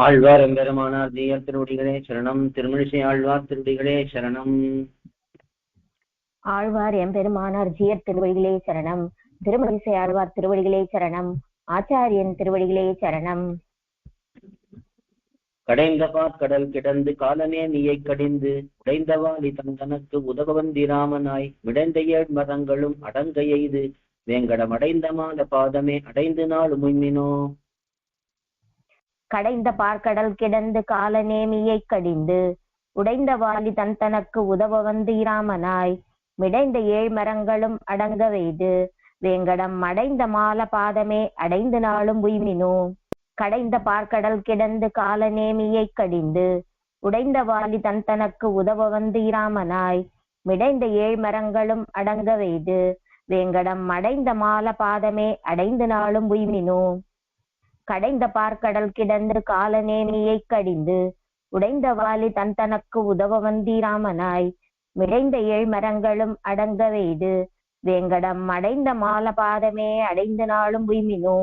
ஆழ்வார் எம்பெருமானார் ஜீயர் திருவடிகளே சரணம். திருமழிசை ஆழ்வார் திருவடிகளே சரணம். ஆழ்வார் எம்பெருமானார் ஜீயர் திருவடிகளே சரணம். திருமழிசை ஆழ்வார் திருவடிகளே சரணம். ஆச்சாரியன் திருவடிகளே சரணம். கடைந்த கடல் கிடந்து காலனே நீயை கடிந்து உடைந்தவாளி தந்தனக்கு உதவந்திராமனாய் விடைந்த ஏழ் மரங்களும் அடங்க எய்து வேங்கடம் அடைந்த மால பாதமே அடைந்து நாள் முன்மினோ. கடைந்த பார்க்கடல் கிடந்து காலநேமியை கடிந்து உடைந்த வாலி தந்தனக்கு உதவ வந்து இராமனாய் மிடைந்த ஏழ் மரங்களும் அடங்க வைது வேங்கடம் அடைந்த மால பாதமே அடைந்து நாளும் உய்மினோ. கடைந்த பார்க்கடல் கிடந்து காலநேமியை கடிந்து உடைந்த வாலி தந்தனக்கு உதவ வந்து இராமனாய் மிடைந்த ஏழ் மரங்களும் அடங்க வைது வேங்கடம் அடைந்த மால பாதமே அடைந்து நாளும் உய்மினோ. கடைந்த பார்க்கடல் கிடந்து காலநேமியை கடிந்து உடைந்த வாலி தந்தனக்கு உதவ வந்தீராமனாய் மிடைந்த ஏழ் மரங்களும் அடங்க வைது வேங்கடம் அடைந்த மால பாதமே அடைந்து நாளும் உய்மினோ.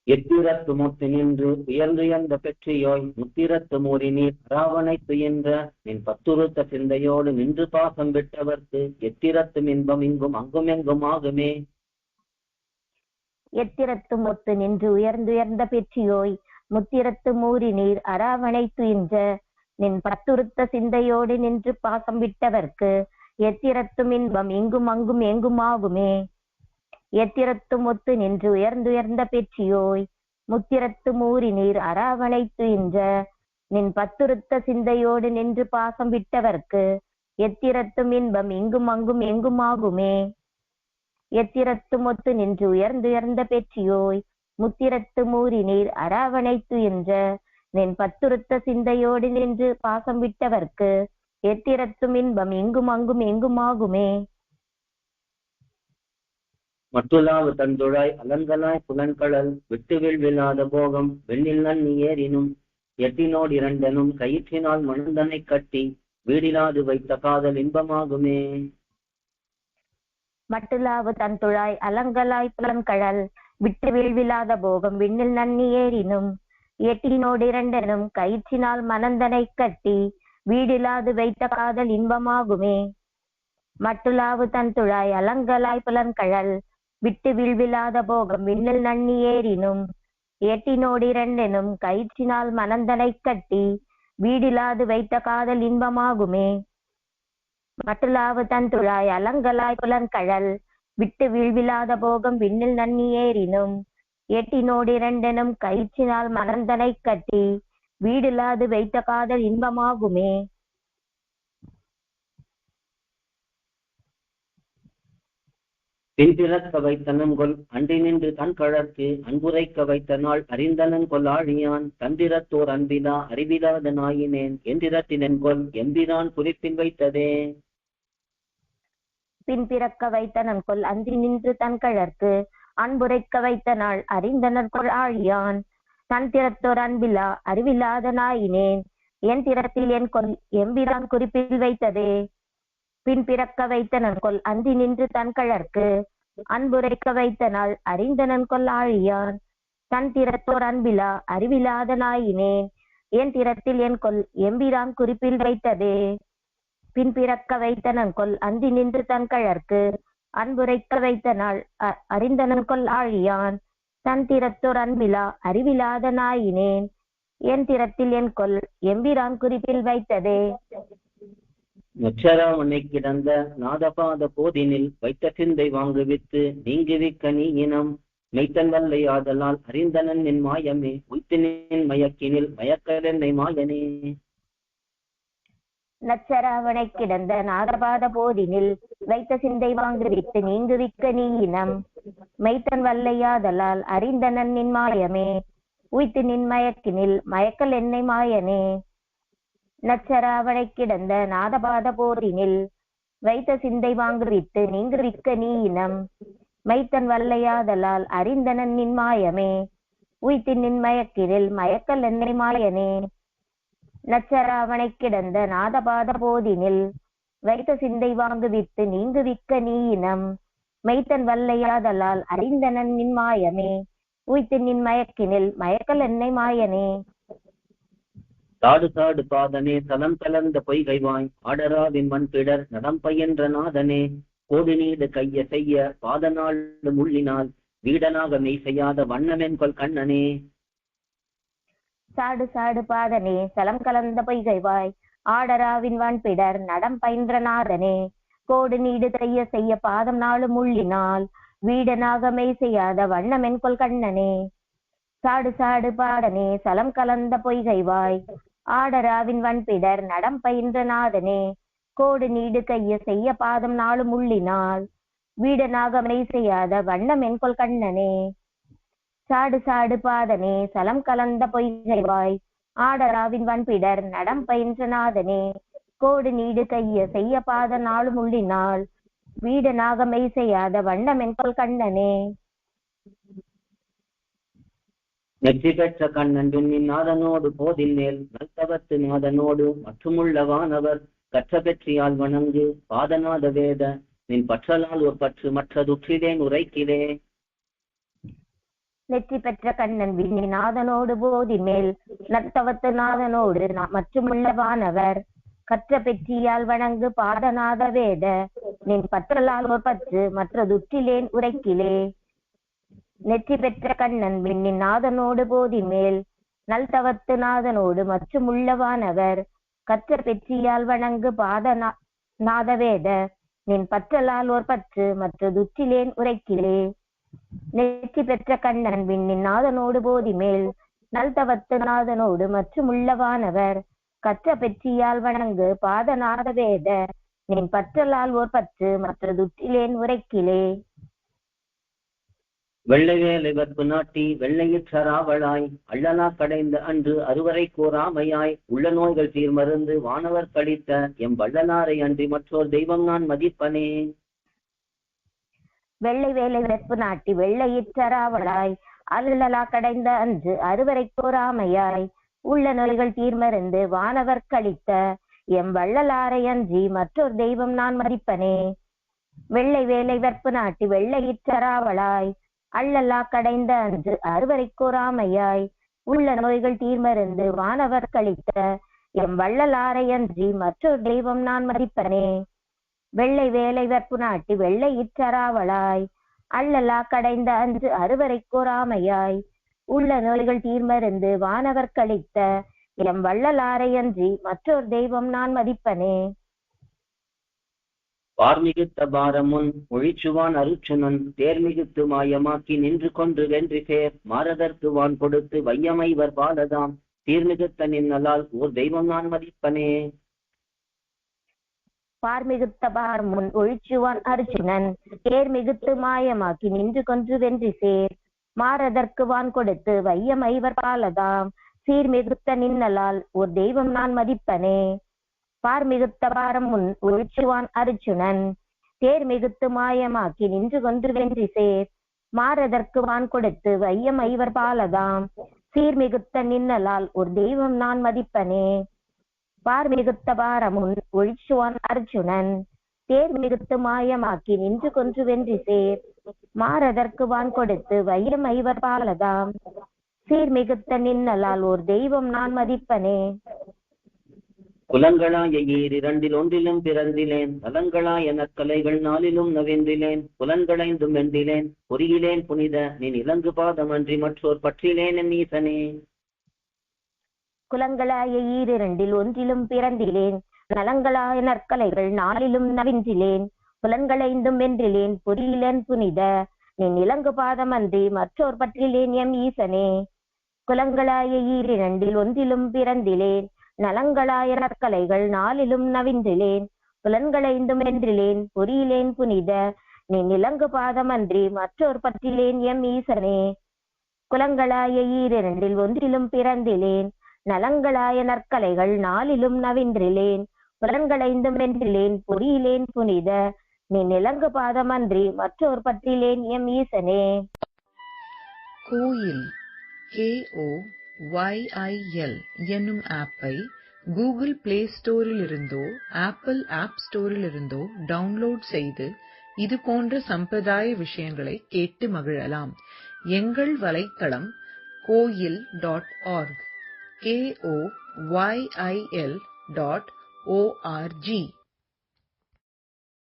எத்திரத்து முத்து நின்று உயர்ந்துயர்ந்த பெற்றியோய் முத்திரத்து மூறி நீர் அராவணை துயின்ற நின் பத்துருத்த சிந்தையோடு நின்று பாசம் விட்டவர்க்கு எத்திரத்து இன்பம் இங்கும் அங்கும் எங்கும் ஆகுமே. எத்திரத்து முத்து நின்று உயர்ந்துயர்ந்த பெற்றியோய் முத்திரத்து மூறி நீர் அராவணை துயின்ற நின் பத்துருத்த சிந்தையோடு நின்று பாசம் விட்டவர்க்கு எத்திரத்தும் இன்பம் இங்கும் அங்கும் எங்கும் ஆகுமே. எத்திரத்து முத்து நின்று உயர்ந்துயர்ந்த பெற்றியோய் முத்திரத்து மூறி நீர் அராவணை துயின்ற நின் பத்துருத்த சிந்தையோடு நின்று பாசம் விட்டவர்க்கு எத்திரத்தும் இன்பம் இங்கும் அங்கும் எங்கும் ஆகுமே. எத்திரத்து முத்து நின்று உயர்ந்துயர்ந்த பெற்றியோய் முத்திரத்து மூறி நீர் அராவணை துயின்ற நின் பத்துருத்த சிந்தையோடு நின்று பாசம் விட்டவர்க்கு எத்திரத்தும் இன்பம் இங்கும் அங்கும் எங்கும் ஆகுமே. மட்டுலாவு தந்துழாய் அலங்கலாய் புலன்கடல் விட்டுவில் விழாத போகம் வெண்ணில் நன்னி ஏறினும் எட்டினோடு இரண்டனும் கயிற்றினால் மணந்தனை கட்டி வீடிலாது வைத்த காதல் இன்பமாகுமே. மட்டுலாவு தந்துழாய் அலங்கலாய் புலன்கடல் விட்டு வீழ்விலாத போகம் விண்ணில் நன்னி ஏறினும் எட்டினோடு இரண்டனும் கயிற்றினால் மணந்தனை கட்டி வீடிலாது வைத்த காதல் இன்பமாகுமே. மட்டுலாவு தந்துழாய் அலங்கலாய் புலன்கடல் விட்டு வீழ்விலாத போகம் விண்ணில் நன்னி ஏறினும் எட்டினோடு இரண்டெனும் கயிற்றினால் மணந்தனை கட்டி வீடிலாது வைத்த காதல் இன்பமாகுமே. மட்டுலாவு தந்துழாய் அலங்கலாய் புலன்கடல் விட்டு வீழ்விலாத போகம் விண்ணில் நன்னி ஏறினும் எட்டினோடு இரண்டெனும் கயிற்றினால் மணந்தனை கட்டி வீடிலாது வைத்த காதல் இன்பமாகுமே. பின்பிறக்க வைத்தனன் கொல் அன்றி நின்று தன் கழற்கு அன்புரைக்க வைத்த நாள் அறிந்தனன் கொல் ஆழியான் தந்திரத்தோர் அன்பிலா அறிவிலாத நாயினேன் எந்திரத்தினன் கொல் எம்பிரான் குறிப்பில் வைத்ததே. பின்பிறக்க வைத்தனன் கொல் அன்றி நின்று தன் கழற்கு அன்புரைக்க வைத்த நாள் அறிந்தனர் கொல் ஆழியான் தந்திரத்தோர் அன்பிலா அறிவிலாத நாயினேன் என் திறத்தில் என் கொல் எம்பிரான் குறிப்பில் வைத்ததே. பின்பிறக்க வைத்தனன் கொல் அன்றி நின்று தன் கழற்கு அன்புரைக்க வைத்த நாள் அறிந்தனன் கொல் ஆழியான் தன் திறத்தோர் அன்பிலா அறிவிலாத நாயினேன் என் திறத்தில் என் கொல் எம்பிரான் குறிப்பில் வைத்ததே. பின்பிறக்க வைத்தனன் கொல் அன்றி நின்று தன் கழற்கு அன்புரைக்க வைத்த நாள் அறிந்தனன் கொல் ஆழியான் தன் திறத்தோர் அன்பிலா அறிவிலாத நாயினேன் என் திறத்தில் என் கொல் எம்பிரான் குறிப்பில் வைத்ததே. நச்சராமனை கிடந்த நாதபாத போதினில் வைத்த சிந்தை வாங்குவித்து நீங்குவிக்க நீ இனம் மெய்த்தன் வல்லை ஆதலால் அறிந்தனன் என் மாயமே உய்த்தினின் மயக்கினில் மயக்கலென்னை மாயனே. நச்சராவனை கிடந்த நாதபாத போதினில் வைத்த சிந்தை வாங்குவித்து நீங்குவிக்க நீ இனம் மெய்த்தன் வல்லையாதலால் அறிந்தனன் நின் மாயமே உய்த்து நின் மயக்கினில் மயக்கல் என்னை மாயனே. நச்சராவனை கிடந்த நாதபாத போதினில் வைத்த சிந்தை வாங்குவித்து நீங்குவிக்க நீ இனம் மைத்தன் வல்லையாதலால் அறிந்தனன் நின் மாயமே உய்த்து நின் மயக்கினில் மயக்கல் என்னை மாயனே. நச்சராவனை கிடந்த நாதபாத போதினில் வைத்த சிந்தை வாங்குவித்து நீங்குவிக்க நீ இனம் மெய்த்தன் வல்லையாதலால் அறிந்தனன் நின் மாயமே உய்த்து நின் மயக்கினில் மயக்கல் என்னை மாயனே. தாடு தாடு பாதனே தலம் கலந்த பொய்கைவாய் ஆடராவின் மண்பிடர் நடம் பயின்ற நாதனே கோடு நீடு கைய செய்ய பாதநாள் முள்ளினால் வீடனாக மெய் செய்யாத வண்ணமென்கொள் கண்ணனே. சாடு சாடு பாதனே சலம் கலந்த பொய்கைவாய் ஆடராவின் வான்பிடர் நடம் பயின்ற நாதனே கோடு நீடு கைய செய்ய பாதம் நாளு முள்ளினால் வீடனாக மெய் செய்யாத வண்ணமென்கொள் கண்ணனே. சாடு சாடு பாடனே சலம் கலந்த பொய்கைவாய் ஆடராவின் வன்பிடர் நடம் பயின்ற நாதனே கோடு நீடு கைய செய்ய பாதம் நாளு முள்ளினால் வீடனாக மெய் செய்யாத வண்ணமென்கொள் கண்ணனே. சாடு சாடு பாதனே சலம் கலந்த பொய்கைவாய் ஆடராவின் வன்பிடர் நடம் பயின்ற நாதனே கோடு நீடு கைய செய்ய பாத நாளு முள்ளினால் வீடனாக மெய் செய்யாத வண்ணமென்கொள் கண்ணனே. நெற்றி பெற்ற கண்ணன் விண்ணின் நாதனோடு போதில் மேல் நல்தவத்து நாதனோடு மற்றுமுள்ள வானவர் கற்ற பெற்றியால் வணங்கு பாதநாத வேத நின் பற்றலால் ஒரு பற்று மற்றதுற்றிலேன் உரைக்கிறே. நெற்றி பெற்ற கண்ணன் விண்ணின் நாதனோடு போதில் மேல் நற்தவத்து நாதனோடு மற்றுமுள்ள வானவர் கற்ற பெற்றியால் வணங்கு பாதநாத வேத நின் பற்றலால் ஒரு பற்று மற்றதுற்றிலேன் உரைக்கிலே. நெற்றி பெற்ற கண்ணன் விண்ணின் நாதனோடு போதி மேல் நல்தவத்து நாதனோடு மற்றும் உள்ளவானவர் கற்ற பெற்றியால் வணங்கு நாதவேத நின் பற்றலால் ஓர் பற்று மற்றதுற்றிலேன் உரைக்கிலே. நெற்றி பெற்ற கண்ணன் விண்ணின் நாதனோடு போதி மேல் நல்தவத்து நாதனோடு மற்றும் உள்ளவானவர் கற்ற பெற்றியால் வணங்கு நாதவேத நின் பற்றலால் ஓர் பற்று மற்றதுற்றிலேன் உரைக்கிலே. வெள்ளை வேலை வற்பு நாட்டி வெள்ளையிற்றராவளாய் அள்ளலா கடைந்த அன்று அறுவரை கூறாமையாய் உள்ள நோய்கள் தீர்மருந்து வானவர் கழித்த எம் வள்ளலாரை அன்றி மற்றோர் தெய்வம் நான் மதிப்பனே. வெள்ளை வேலை வெற்பு நாட்டி வெள்ளையிற்றராவளாய் அள்ளலா கடைந்த அன்று அறுவரை கூறாமையாய் உள்ள நோய்கள் தீர்மருந்து வானவர் கழித்த எம் வள்ளலாரை அன்றி மற்றோர் தெய்வம் நான் மதிப்பனே. வெள்ளை வேலை வெற்பு நாட்டி வெள்ளையிற்றராவளாய் அள்ளலா கடைந்த அன்று அறுவரை கூறாமையாய் உள்ள நோய்கள் தீர்மருந்து வானவர் கழித்த எம் வள்ளலாரை அன்றி மற்றொரு தெய்வம் நான் மதிப்பனே. வெள்ளை வேலை வெற்பு நாட்டி வெள்ளையிற்றராவளாய் அள்ளலா கடைந்த அன்று அறுவரை கூறாமையாய் உள்ள நோய்கள் தீர்மருந்து வானவர் கழித்த எம் வள்ளலாரை அன்றி மற்றொரு தெய்வம் நான் மதிப்பனே. பார்மிகுத்த பாரமுன் ஒழிச்சுவான் அருச்சுனன் தேர்மிகுத்து மாயமாக்கி நின்று கொன்று வென்றி சேர் மாரதற்கு வான் கொடுத்து வையமைவர் பாலதாம் தீர்மிகுத்த நின்னலால் ஓர் தெய்வம் நான் மதிப்பனே. பார்மிகுத்த பாரமுன் ஒழிச்சுவான் அருச்சுனன் தேர்மிகுத்து மாயமாக்கி நின்று கொன்று வென்றி சேர் மாரதற்கு வான் கொடுத்து வையமைவர் பாலதாம் சீர்மிகுத்த நின்னலால் ஓர் தெய்வம் நான் மதிப்பனே. பார்மிகுத்த பாரமுன் ஒழிச்சுவான் அருச்சுனன் தேர்மிகுத்து மாயமாக்கி நின்று கொன்று வென்றி சேர் மாரதற்கு வான் கொடுத்து வையம் ஐவர் பாலதாம் சீர்மிகுத்த நின்னலால் ஒரு தெய்வம் நான் மதிப்பனே. பார்மிகுத்த பாரமுன் ஒழிச்சுவான் அர்ஜுனன் தேர்மிகுத்து மாயமாக்கி நின்று கொன்று வென்றி சேர் மாரதற்கு வான் கொடுத்து வையம் ஐவர் பாலதாம் சீர்மிகுத்த நின்னலால் ஒரு தெய்வம் நான் மதிப்பனே. குலங்களாய ஈரிரண்டில் ஒன்றிலும் பிறந்திலேன் நலங்களாய நற்கலைகள் நாளிலும் நவென்றிலேன் புலன்களைந்தும் வென்றிலேன் பொறியிலேன் புனித நின் இலங்கு பாதம் அன்றி மற்றோர் பற்றிலேன் என் ஈசனே. குலங்களாய ஈரிரண்டில் ஒன்றிலும் பிறந்திலேன் நலங்களாய நற்கலைகள் நாளிலும் நவின்றிலேன் புலன்களைந்தும் வென்றிலேன் பொறியிலேன் புனித நின் இலங்கு பாதம் அன்றி மற்றோர் பற்றிலேன் எம் ஈசனே. குலங்களாய ஈரிரண்டில் ஒன்றிலும் பிறந்திலேன் நலங்களாய நற்கலைகள் நாளிலும் நவின்றிலேன் புலன்களைந்தும் வென்றிலேன் பொறியிலேன் புனித நின் இலங்கு பாதம் அன்றி மற்றோர் பற்றிலேன் எம் ஈசனே. குலங்களாய ஈரிரண்டில் ஒன்றிலும் பிறந்திலேன் நலங்களாய நற்கலைகள் நாளிலும் நவின்றிலேன் புலன்களைந்தும் வென்றிலேன் பொறியிலேன் புனித நின் இலங்கு பாதம் அன்றி மற்றோர் பற்றிலேன் எம் ஈசனே. கோயில் KOYIL என்னும் ஆப்பை கூகுள் பிளே ஸ்டோரில் இருந்தோ ஆப்பிள் ஆப் ஸ்டோரில் இருந்தோ டவுன்லோட் செய்து இது போன்ற சம்பிரதாய விஷயங்களை கேட்டு மகிழலாம். எங்கள் வலைத்தளம் koyil.org, KOYIL.org.